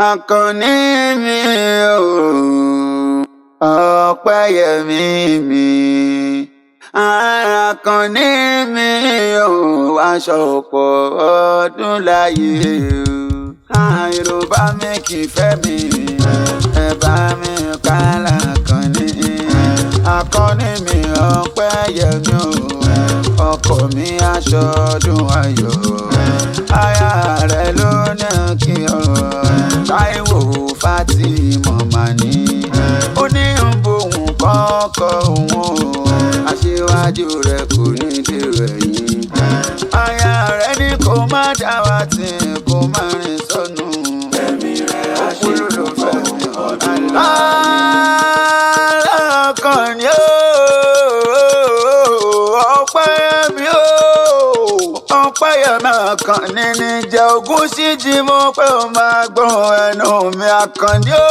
Akọni mi o, Ọpẹ́yẹmí mi. Akọni mi o, aṣọ ọ̀pọ̀ ọdún láyé o. Yorùbá mi kì í fẹ́ mi, ẹ bá mi kálá Akọni. Akọni mi Ọpẹ́yẹmí o, ọkọ mi aṣọ ọdún ayọ̀. Aya rẹ̀ ló ní kí ọ Táíwò Fátímọ̀ mà ní. Ó ní ń bohùn kọ́kọ́ òun o, aṣíwájú rẹ̀ kò ní dèrò ẹ̀yìn. Aya rẹ̀ ní kó má dá wa tì, kó má rìn sọnù. Ẹ̀mí rẹ̀ aṣíwájú mi ọdún. Akọni o, Ọpẹ́yẹmí o, Ọpẹ́yẹmí Akọni ní jẹ́ ogún síjì mọ́ pé ó máa gbọ́ ẹnu mi. Akọni o,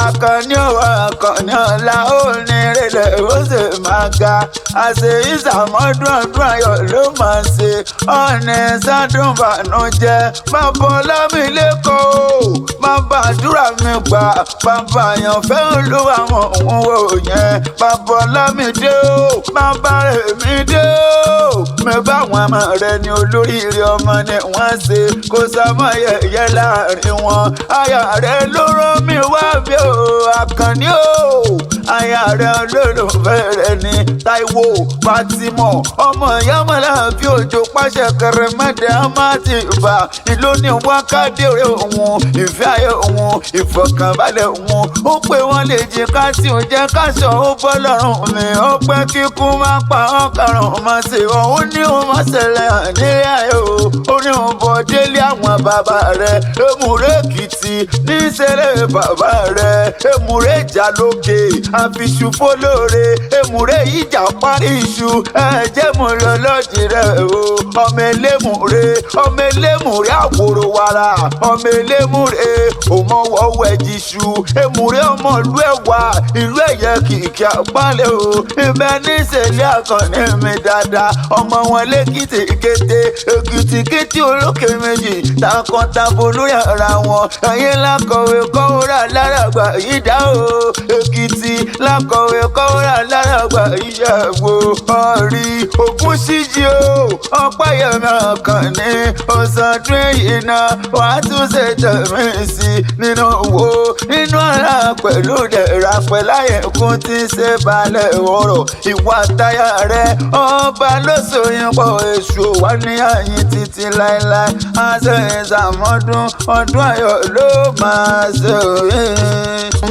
Akọni o, Akọni ọ̀la ó ní ìrẹ̀lẹ̀ ó sì máa ga. Àṣẹ ìsàmọ́dún ọdún ayọ̀ ló máa ṣe. Ọ̀nì sádùn bànújẹ́ bàbá Ọlámilékan, bàbá àdúrà mi gbà, bàbá àyànfẹ́ Olúwa mọ̀ òun wò yẹn. Bàbá Ọlámídé o, bàbá Rẹ̀mídé o, mi bá àwọn ọmọ rẹ ní olóríire ọmọ ni wọ́n ṣe. Kò sọmọ yẹ̀yẹ́ láàrin wọn. Aya rẹ ló rán mi wá bí o. Akọni o, aya rẹ olólùfẹ́ rẹ ní Táíwò Fátímọ̀. Ọmọ ìyá mọ́lá bí òjò pàṣẹ kẹrẹmẹdẹ amáti ìbà. Ìlú ní wákàtí rẹ òun, ìfẹ́ ayé òun, ìfọ̀kànbalẹ̀ òun. Ó pé wọ́n lè jí ká sí òjẹ́ káṣọ ó bọ́ lọ́rùn mi. Ó pẹ́ kíkú máa pa ọkàrùn máa ṣe òun ní òun máa ṣẹlẹ̀ hàn nílé ayé o. Ó ní òun bọ̀ délé àwọn bàbá rẹ̀. Èmùrè Èkìtì ní ìṣẹ̀lẹ̀ bàbá rẹ̀. Èmùrè Ìjàlókè àfiṣù fólóore. Èmùrè ìjà parí iṣu ẹ̀jẹ̀ mú lọ lọ́dì rẹ̀ o. Ọmọ elémùrè, ọmọ elémùrè àwòrò wàrà. Ọmọ elémùrè òmọwọ́wọ́ ẹ̀jìṣu. Èmùrè ọmọ ìlú Ẹ̀wà, ìlú Ẹ̀yẹ kìkì àpálẹ̀ o. Ibẹ̀ ní ìṣẹ̀lẹ̀ Akọni mi dáadáa. Ọmọ wọn lẹ́kìtì kété, Èkìtì kété olókè méjì. Takọ̀tabo lórí ara wọn. Ẹ̀yin lákọ̀wé kọ́wúrà láràgbà yìí dá o. Èkìtì lákọ̀wé kọ́wúrà láràgbà yìí yà wò. Ọ̀rí ogún síjì o, Ọpẹ́yẹmí Akọni. Ọ̀sàndún èyí náà wà á tún ṣe tẹ̀mí sí nínú wo. Nínú ara pẹ̀lú dẹ̀ra pẹ̀láyé kún tí ń ṣe balẹ̀ ọ̀rọ̀. Ìwà táyà rẹ̀ ọba ló sòyìn pọ̀ èṣù wà ní àyín títí láéláé. Àṣẹ ìsàmọ́dún ọdún ayọ̀ ló máa ṣe òye.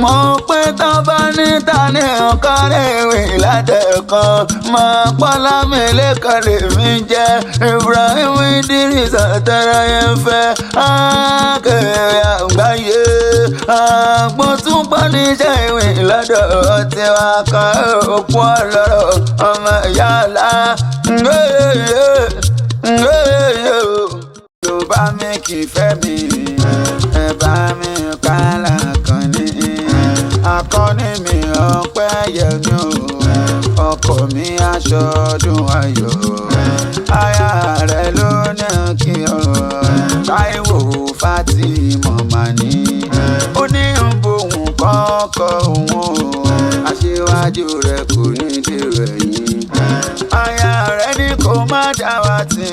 Mo pé tán bá ní ta ní ọkàn rèwé látẹ̀kọ́. Mo pọ́ Ọlámilékan lèmi jẹ́. Ibrahim Idris Àtàráyé fẹ́. Akẹ́rẹ́ àgbáyé àgbọ̀n tún pọ̀ níṣẹ́ ìwé lọ́dọ̀ tiwa kan òkú ọlọ́rọ̀ ọmọ yàrá. Yorùbá mi kì í fẹ́ mi, ẹ bá mi kálá Akọni. Akọni mi Ọpẹ́yẹmí o, ọkọ mi aṣọ ọdún ayọ̀. Aya rẹ̀ ló ní kí ọ Táíwò Fátímọ̀ mà ní. Ó ní ń bohùn kọ́kọ́ òun o, aṣíwájú rẹ̀ kò ní dèrò ẹ̀yìn. Aya rẹ̀ ní kó má dá wa tì,